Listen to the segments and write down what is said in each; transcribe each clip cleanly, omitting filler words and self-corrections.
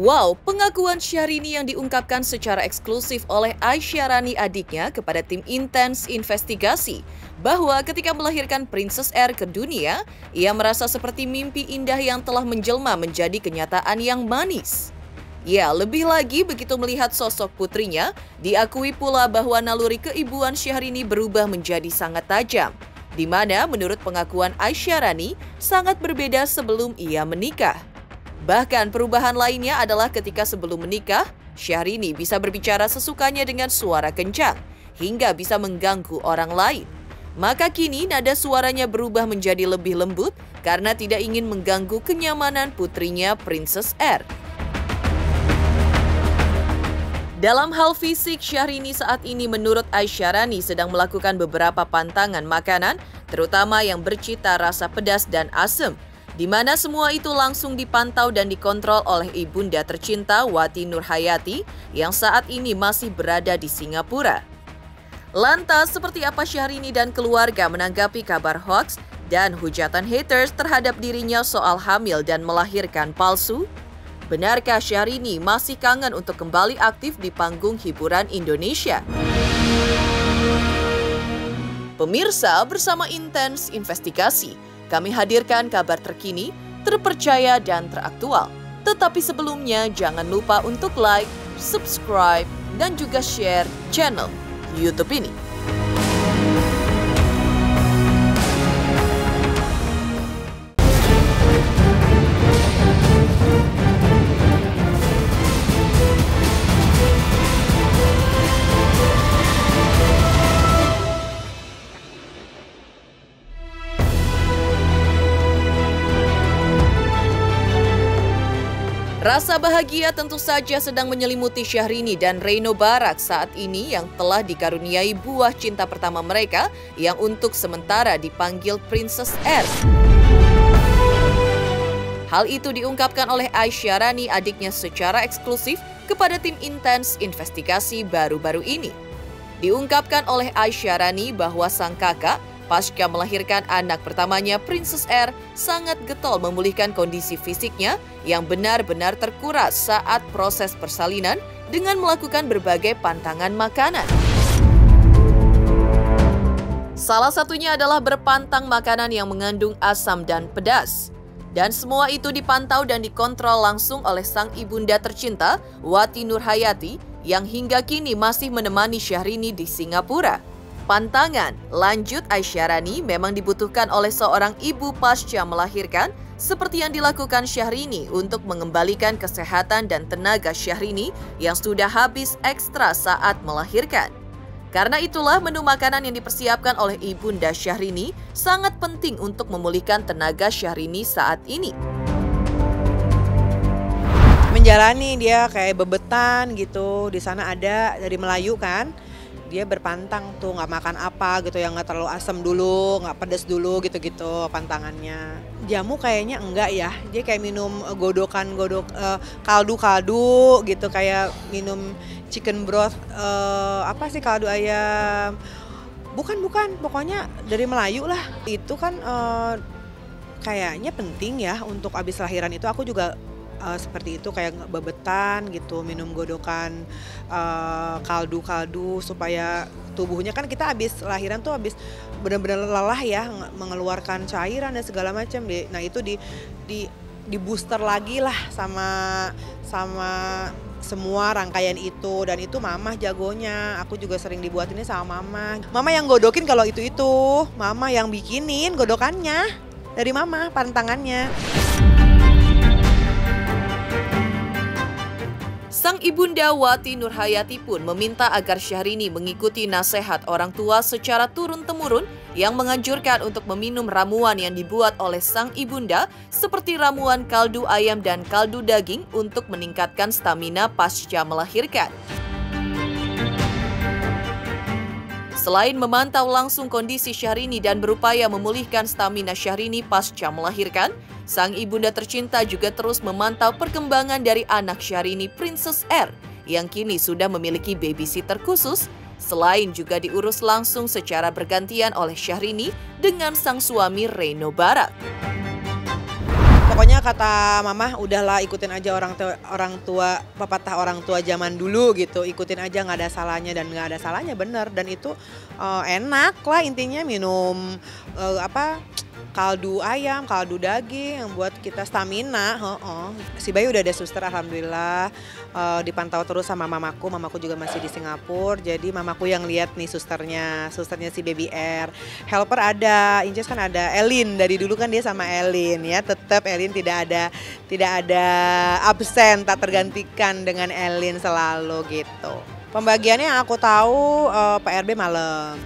Wow, pengakuan Syahrini yang diungkapkan secara eksklusif oleh Aisyarani adiknya kepada tim intens investigasi bahwa ketika melahirkan Princess Air ke dunia, ia merasa seperti mimpi indah yang telah menjelma menjadi kenyataan yang manis. Ya, lebih lagi begitu melihat sosok putrinya, diakui pula bahwa naluri keibuan Syahrini berubah menjadi sangat tajam, di mana menurut pengakuan Aisyarani sangat berbeda sebelum ia menikah. Bahkan perubahan lainnya adalah ketika sebelum menikah, Syahrini bisa berbicara sesukanya dengan suara kencang, hingga bisa mengganggu orang lain. Maka kini nada suaranya berubah menjadi lebih lembut karena tidak ingin mengganggu kenyamanan putrinya Princess Air. Dalam hal fisik, Syahrini saat ini menurut Aisyarani sedang melakukan beberapa pantangan makanan, terutama yang bercita rasa pedas dan asam, di mana semua itu langsung dipantau dan dikontrol oleh ibunda tercinta Wati Nurhayati yang saat ini masih berada di Singapura. Lantas, seperti apa Syahrini dan keluarga menanggapi kabar hoaks dan hujatan haters terhadap dirinya soal hamil dan melahirkan palsu? Benarkah Syahrini masih kangen untuk kembali aktif di panggung hiburan Indonesia? Pemirsa, bersama Intens Investigasi, kami hadirkan kabar terkini, terpercaya, dan teraktual. Tetapi sebelumnya, jangan lupa untuk like, subscribe, dan juga share channel YouTube ini. Rasa bahagia tentu saja sedang menyelimuti Syahrini dan Reno Barak saat ini yang telah dikaruniai buah cinta pertama mereka yang untuk sementara dipanggil Princess Air. Hal itu diungkapkan oleh Aisyarani adiknya secara eksklusif kepada tim intens investigasi baru-baru ini. Diungkapkan oleh Aisyarani bahwa sang kakak pasca melahirkan anak pertamanya Princess Air sangat getol memulihkan kondisi fisiknya yang benar-benar terkuras saat proses persalinan dengan melakukan berbagai pantangan makanan. Salah satunya adalah berpantang makanan yang mengandung asam dan pedas. Dan semua itu dipantau dan dikontrol langsung oleh sang ibunda tercinta, Wati Nurhayati, yang hingga kini masih menemani Syahrini di Singapura. Pantangan, lanjut Aisyarani, memang dibutuhkan oleh seorang ibu pasca melahirkan seperti yang dilakukan Syahrini untuk mengembalikan kesehatan dan tenaga Syahrini yang sudah habis ekstra saat melahirkan. Karena itulah menu makanan yang dipersiapkan oleh ibunda Syahrini sangat penting untuk memulihkan tenaga Syahrini saat ini. Menjalani dia kayak bebetan gitu, di sana ada dari Melayu kan. Dia berpantang tuh nggak makan apa gitu yang nggak terlalu asam dulu, nggak pedas dulu gitu-gitu pantangannya. Jamu kayaknya enggak ya, dia kayak minum kaldu-kaldu gitu, kayak minum chicken broth, apa sih kaldu ayam. Bukan, pokoknya dari Melayu lah. Itu kan kayaknya penting ya untuk abis lahiran itu. Aku juga seperti itu, kayak bebetan gitu, minum godokan kaldu-kaldu supaya tubuhnya, kan kita habis lahiran tuh habis benar-benar lelah ya, mengeluarkan cairan dan segala macam. Nah itu di booster lagi lah sama semua rangkaian itu, dan itu mama jagonya. Aku juga sering dibuat ini sama mama yang godokin. Kalau itu mama yang bikinin godokannya dari mama, pantangannya. Sang ibunda Wati Nurhayati pun meminta agar Syahrini mengikuti nasihat orang tua secara turun-temurun yang menganjurkan untuk meminum ramuan yang dibuat oleh sang ibunda seperti ramuan kaldu ayam dan kaldu daging untuk meningkatkan stamina pasca melahirkan. Selain memantau langsung kondisi Syahrini dan berupaya memulihkan stamina Syahrini pasca melahirkan, sang ibunda tercinta juga terus memantau perkembangan dari anak Syahrini Princess Air yang kini sudah memiliki babysitter khusus, selain juga diurus langsung secara bergantian oleh Syahrini dengan sang suami Reno Barak. Pokoknya kata mama, udahlah ikutin aja orang tua pepatah orang tua zaman dulu gitu, ikutin aja nggak ada salahnya, dan nggak ada salahnya bener, dan itu enak lah intinya, minum kaldu ayam, kaldu daging yang buat kita stamina. Si bayi udah ada suster alhamdulillah, dipantau terus sama mamaku juga masih di Singapura, jadi mamaku yang lihat nih susternya si baby R. Helper ada, Inces kan ada Elin, dari dulu kan dia sama Elin ya, tetap Elin tidak ada absen, tak tergantikan dengan Elin selalu gitu. Pembagiannya yang aku tahu PRB malam,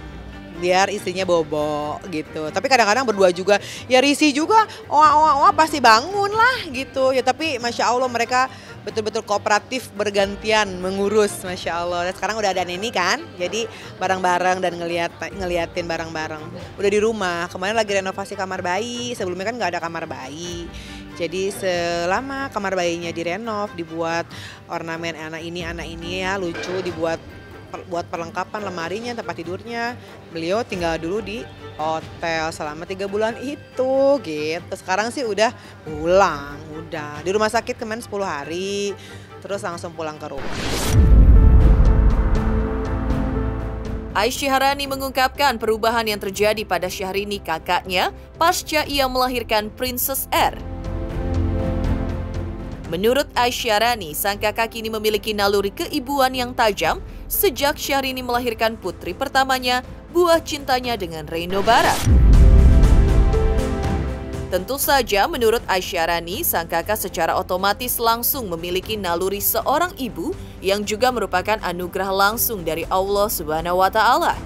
biar istrinya bobo gitu. Tapi kadang-kadang berdua juga, ya risih juga, oa pasti bangun lah gitu. Ya tapi Masya Allah mereka betul-betul kooperatif, bergantian mengurus, Masya Allah. Dan sekarang udah ada Neni kan, jadi bareng-bareng dan ngeliatin bareng-bareng. Udah di rumah, kemarin lagi renovasi kamar bayi, sebelumnya kan nggak ada kamar bayi. Jadi selama kamar bayinya direnov, dibuat ornamen anak ini ya lucu, buat perlengkapan lemarinya, tempat tidurnya. Beliau tinggal dulu di hotel selama 3 bulan itu gitu. Sekarang sih udah pulang, udah di rumah sakit kemarin 10 hari, terus langsung pulang ke rumah. Aisyahrani mengungkapkan perubahan yang terjadi pada Syahrini kakaknya pasca ia melahirkan Princess R. Menurut Aisyahrani, sang kakak kini memiliki naluri keibuan yang tajam sejak Syahrini melahirkan putri pertamanya, buah cintanya dengan Reno Barak. Tentu saja menurut Aisyahrani, sang kakak secara otomatis langsung memiliki naluri seorang ibu yang juga merupakan anugerah langsung dari Allah Subhanahu wa Ta'ala.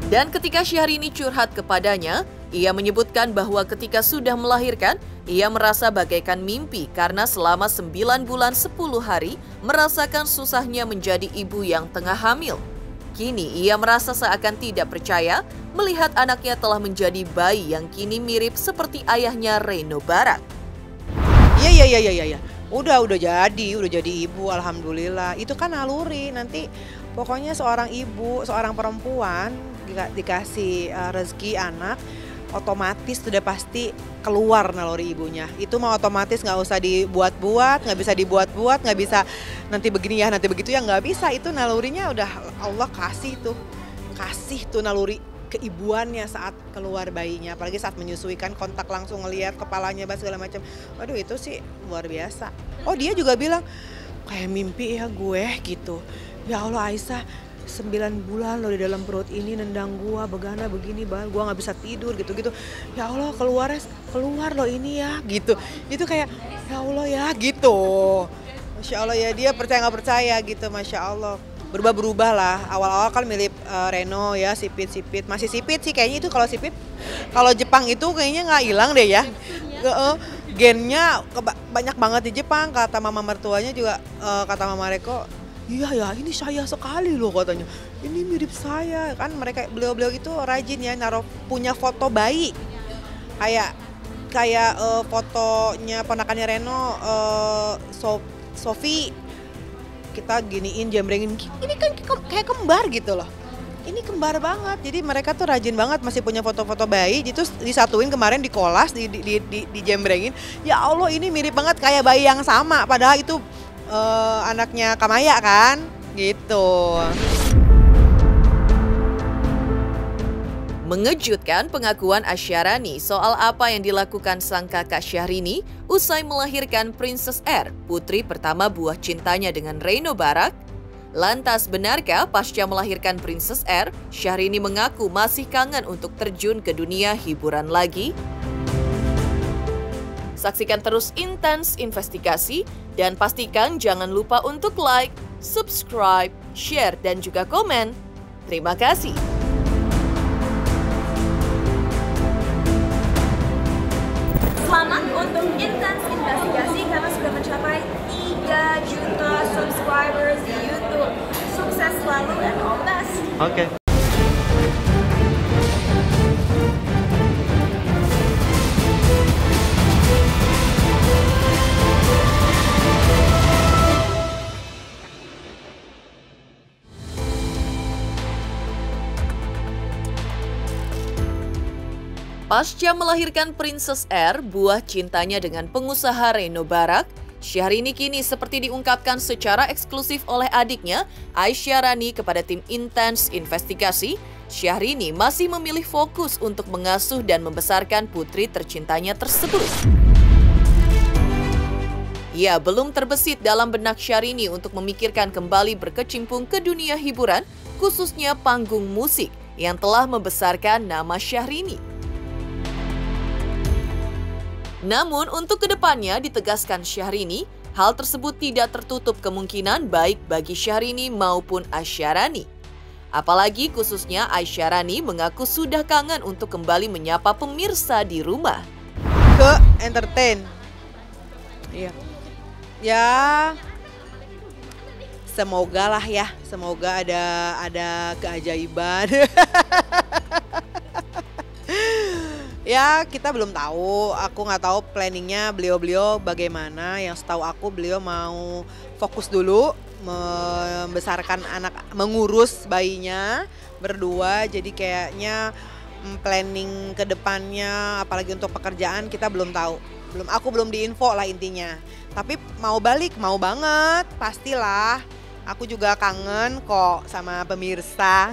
Dan ketika Syahrini curhat kepadanya, ia menyebutkan bahwa ketika sudah melahirkan, ia merasa bagaikan mimpi karena selama 9 bulan 10 hari merasakan susahnya menjadi ibu yang tengah hamil. Kini ia merasa seakan tidak percaya melihat anaknya telah menjadi bayi yang kini mirip seperti ayahnya Reno Barak. Iya. Udah jadi ibu alhamdulillah. Itu kan naluri, nanti pokoknya seorang ibu, seorang perempuan dikasih rezeki anak, otomatis sudah pasti keluar naluri ibunya. Itu mah otomatis, nggak usah dibuat-buat, nggak bisa dibuat-buat, nggak bisa nanti begini ya, nanti begitu ya, nggak bisa. Itu nalurinya udah Allah kasih tuh naluri keibuannya saat keluar bayinya. Apalagi saat menyusui kan, kontak langsung ngelihat kepalanya segala macam. Waduh itu sih luar biasa. Oh dia juga bilang, kayak mimpi ya gue gitu. Ya Allah Aisyah, 9 bulan lo di dalam perut ini nendang gua, begana begini, gua nggak bisa tidur gitu-gitu. Ya Allah keluar lo ini ya gitu. Itu kayak ya Allah ya gitu. Masya Allah ya, dia percaya nggak percaya gitu, Masya Allah. Berubah lah. Awal-awal kan mirip Reno ya, sipit, masih sipit sih kayaknya. Itu kalau sipit, kalau Jepang itu kayaknya nggak hilang deh ya. Gennya banyak banget di Jepang, kata mama mertuanya juga, kata mama Reko. Iya ya, ini saya sekali loh katanya. Ini mirip saya kan, beliau itu rajin ya punya foto bayi. Kayak fotonya ponakannya Reno, Sofi, kita giniin, jembrengin. Ini kan kayak kembar gitu loh. Ini kembar banget. Jadi mereka tuh rajin banget, masih punya foto-foto bayi. Itu disatuin kemarin, dikolas, di jembrengin. Ya Allah, ini mirip banget kayak bayi yang sama. Padahal itu anaknya Kamaya kan, gitu. Mengejutkan pengakuan Aisyahrani soal apa yang dilakukan sang kakak Syahrini usai melahirkan Princess R, putri pertama buah cintanya dengan Reno Barak. Lantas benarkah pasca melahirkan Princess R, Syahrini mengaku masih kangen untuk terjun ke dunia hiburan lagi? Saksikan terus Intens Investigasi dan pastikan jangan lupa untuk like, subscribe, share, dan juga komen. Terima kasih. Selamat untuk Intens Investigasi karena sudah mencapai 3 juta subscribers di YouTube. Sukses selalu and all the best. Oke. Pasca melahirkan Princess Air, buah cintanya dengan pengusaha Reno Barak, Syahrini kini seperti diungkapkan secara eksklusif oleh adiknya, Aisyarani, kepada tim Intens Investigasi. Syahrini masih memilih fokus untuk mengasuh dan membesarkan putri tercintanya tersebut. Ia belum terbesit dalam benak Syahrini untuk memikirkan kembali berkecimpung ke dunia hiburan, khususnya panggung musik yang telah membesarkan nama Syahrini. Namun untuk kedepannya, ditegaskan Syahrini, hal tersebut tidak tertutup kemungkinan baik bagi Syahrini maupun Aisyarani. Apalagi khususnya Aisyarani mengaku sudah kangen untuk kembali menyapa pemirsa di rumah. Ke entertain. Iya. Ya, semoga lah ya, semoga ada keajaiban. Ya, kita belum tahu, aku nggak tahu planningnya beliau-beliau bagaimana. Yang setahu aku beliau mau fokus dulu membesarkan anak, mengurus bayinya berdua. Jadi kayaknya planning ke depannya, apalagi untuk pekerjaan kita belum tahu. Aku belum diinfo lah intinya. Tapi mau balik, mau banget, pastilah. Aku juga kangen kok sama pemirsa.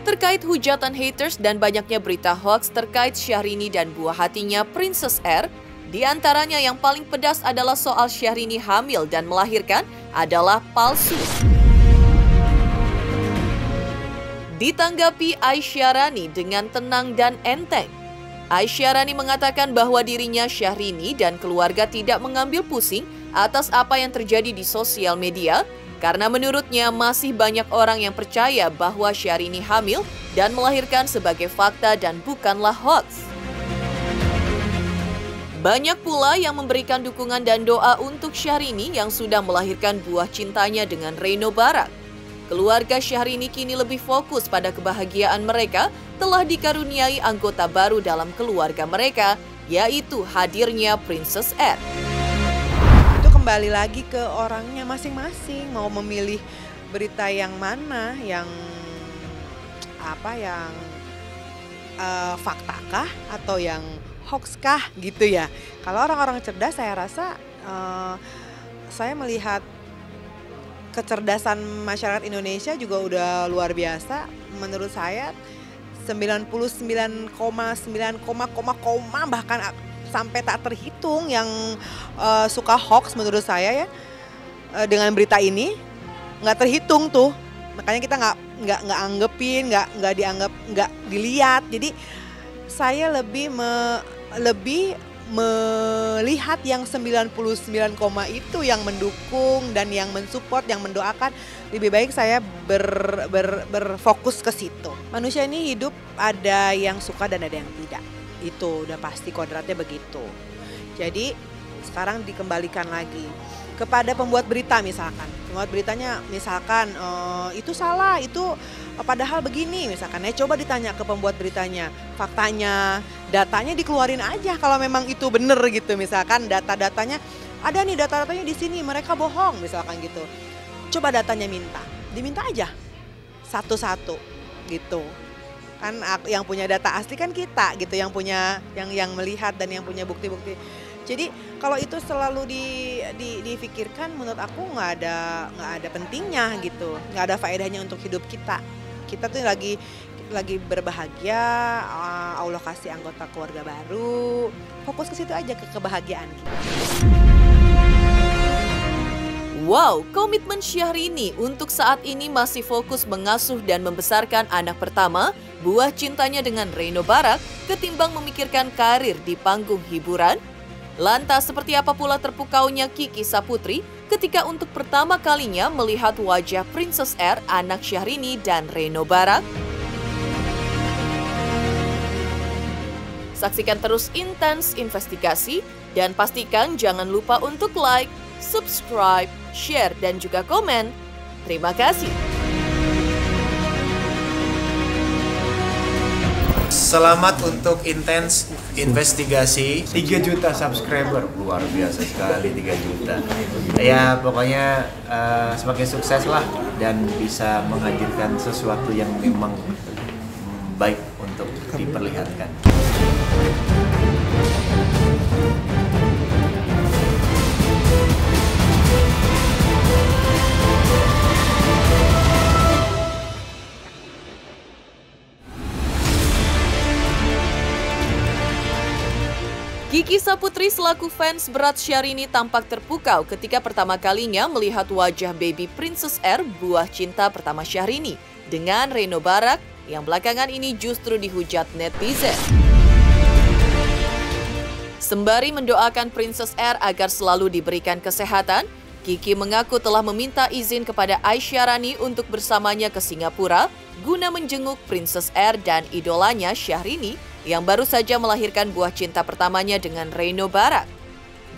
Terkait hujatan haters dan banyaknya berita hoax terkait Syahrini dan buah hatinya Princess Air, di antaranya yang paling pedas adalah soal Syahrini hamil dan melahirkan adalah palsu. Ditanggapi Aisyarani dengan tenang dan enteng, Aisyarani mengatakan bahwa dirinya, Syahrini, dan keluarga tidak mengambil pusing atas apa yang terjadi di sosial media, karena menurutnya masih banyak orang yang percaya bahwa Syahrini hamil dan melahirkan sebagai fakta dan bukanlah hoax. Banyak pula yang memberikan dukungan dan doa untuk Syahrini yang sudah melahirkan buah cintanya dengan Reno Barak. Keluarga Syahrini kini lebih fokus pada kebahagiaan mereka telah dikaruniai anggota baru dalam keluarga mereka, yaitu hadirnya Princess Air. Kembali lagi ke orangnya masing-masing, mau memilih berita yang mana, yang apa, yang faktakah atau yang hoaxkah gitu ya. Kalau orang-orang cerdas, saya rasa saya melihat kecerdasan masyarakat Indonesia juga udah luar biasa. Menurut saya 99,9 bahkan sampai tak terhitung yang suka hoax menurut saya ya. Dengan berita ini nggak terhitung tuh, makanya kita nggak anggapin, nggak dianggap, nggak dilihat. Jadi saya lebih melihat yang 99, itu yang mendukung dan yang mensupport, yang mendoakan. Lebih baik saya berfokus ke situ. Manusia ini hidup, ada yang suka dan ada yang tidak. Itu udah pasti kodratnya begitu. Jadi sekarang dikembalikan lagi kepada pembuat berita misalkan. Pembuat beritanya misalkan itu salah, itu padahal begini misalkan. Coba ditanya ke pembuat beritanya, faktanya, datanya dikeluarin aja kalau memang itu bener gitu. Misalkan data-datanya, ada nih data-datanya di sini, mereka bohong misalkan gitu. Coba datanya diminta aja satu-satu gitu. Kan yang punya data asli kan kita gitu, yang punya, yang melihat dan yang punya bukti-bukti. Jadi kalau itu selalu difikirkan, menurut aku nggak ada pentingnya gitu, nggak ada faedahnya untuk hidup kita. Kita tuh lagi berbahagia, Allah kasih anggota keluarga baru, fokus ke situ aja, ke kebahagiaan kita. Wow, komitmen Syahrini untuk saat ini masih fokus mengasuh dan membesarkan anak pertama, buah cintanya dengan Reno Barak, ketimbang memikirkan karir di panggung hiburan. Lantas seperti apa pula terpukaunya Kiki Saputri ketika untuk pertama kalinya melihat wajah Princess Air, anak Syahrini dan Reno Barak? Saksikan terus Intens Investigasi dan pastikan jangan lupa untuk like, subscribe, share, dan juga komen. Terima kasih. Selamat untuk Intens Investigasi 3 juta subscriber, luar biasa sekali 3 juta. Ya pokoknya semakin sukses lah dan bisa menghadirkan sesuatu yang memang baik untuk diperlihatkan. Kiki Saputri selaku fans berat Syahrini tampak terpukau ketika pertama kalinya melihat wajah baby Princess Air, buah cinta pertama Syahrini, dengan Reno Barak yang belakangan ini justru dihujat netizen. Sembari mendoakan Princess Air agar selalu diberikan kesehatan, Kiki mengaku telah meminta izin kepada Aisyarani untuk bersamanya ke Singapura guna menjenguk Princess Air dan idolanya Syahrini yang baru saja melahirkan buah cinta pertamanya dengan Reno Barak.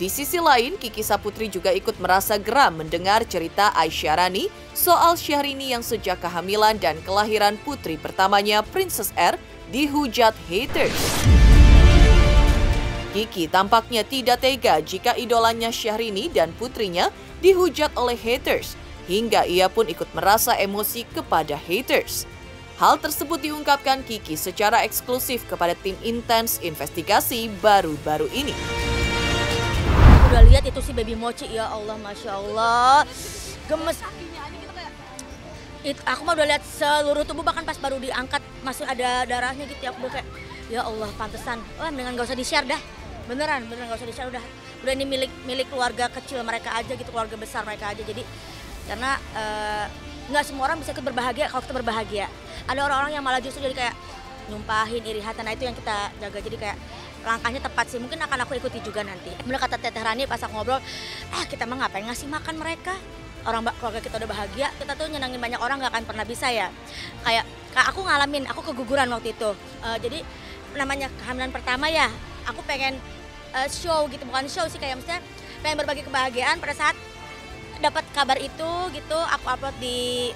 Di sisi lain, Kiki Saputri juga ikut merasa geram mendengar cerita Aisyarani soal Syahrini yang sejak kehamilan dan kelahiran putri pertamanya Princess Air dihujat haters. Kiki tampaknya tidak tega jika idolanya Syahrini dan putrinya dihujat oleh haters, hingga ia pun ikut merasa emosi kepada haters. Hal tersebut diungkapkan Kiki secara eksklusif kepada tim Intens Investigasi baru-baru ini. Udah lihat itu si baby mochi, ya Allah, Masya Allah, gemes. Aku mah udah lihat seluruh tubuh, bahkan pas baru diangkat masih ada darahnya gitu ya. Aku udah kayak, ya Allah, pantesan. Wah, dengan gak usah di-share dah. Beneran gak usah di-share, udah ini milik keluarga kecil mereka aja gitu, keluarga besar mereka aja. Jadi karena nggak semua orang bisa ikut berbahagia kalau kita berbahagia. Ada orang-orang yang malah justru jadi kayak nyumpahin, iri hati. Nah itu yang kita jaga, jadi kayak langkahnya tepat sih. Mungkin akan aku ikuti juga nanti. Bener kata Teteh Rani pas aku ngobrol, kita mah ngapain ngasih makan mereka? Orang keluarga kita udah bahagia, kita tuh nyenangin banyak orang nggak akan pernah bisa ya. Kayak aku ngalamin, aku keguguran waktu itu. Jadi namanya kehamilan pertama ya, aku pengen show gitu, bukan show sih, kayak misalnya pengen berbagi kebahagiaan pada saat dapat kabar itu gitu. Aku upload di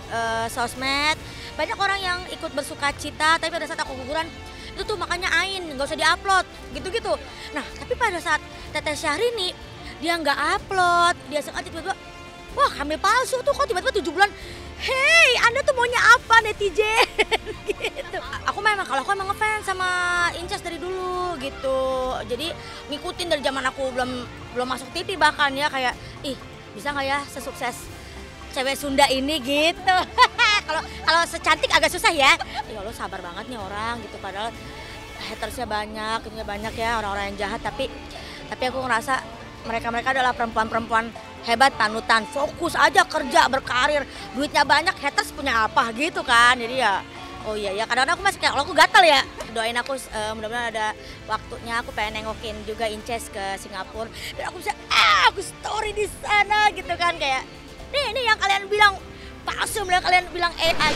sosmed, banyak orang yang ikut bersuka cita, tapi pada saat aku guguran itu tuh makanya nggak usah diupload gitu-gitu. Nah tapi pada saat Teteh Syahrini dia nggak upload, dia sengaja tiba-tiba, wah hamil palsu tuh kok tiba-tiba 7 bulan. Hei, Anda tuh maunya apa netizen? Gitu. Aku emang ngefans sama Inces dari dulu gitu. Jadi ngikutin dari zaman aku belum masuk TV bahkan ya, kayak bisa nggak ya sesukses cewek Sunda ini gitu. Kalau secantik agak susah ya. Ya Allah, sabar banget nih orang gitu, padahal hatersnya banyak ya, orang-orang yang jahat, tapi aku ngerasa mereka adalah perempuan-perempuan hebat, panutan, fokus aja kerja, berkarir, duitnya banyak, haters punya apa gitu kan. Jadi ya, oh iya ya, kadang-kadang aku masih kayak, kalau aku gatel ya. Doain aku mudah-mudahan ada waktunya, aku pengen nengokin juga Inces ke Singapura dan aku bisa aku story di sana gitu kan, kayak nih yang kalian bilang palsu, yang kalian bilang AI.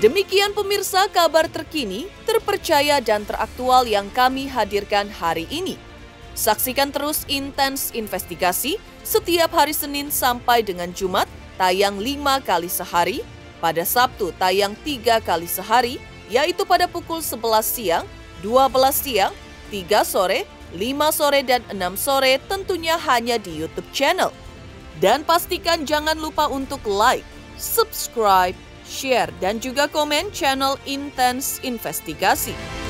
Demikian pemirsa kabar terkini, terpercaya dan teraktual yang kami hadirkan hari ini. Saksikan terus Intens Investigasi setiap hari Senin sampai dengan Jumat, tayang 5 kali sehari, pada Sabtu tayang 3 kali sehari, yaitu pada pukul 11 siang, 12 siang, 3 sore, 5 sore, dan 6 sore, tentunya hanya di YouTube channel. Dan pastikan jangan lupa untuk like, subscribe, share, dan juga komen channel Intens Investigasi.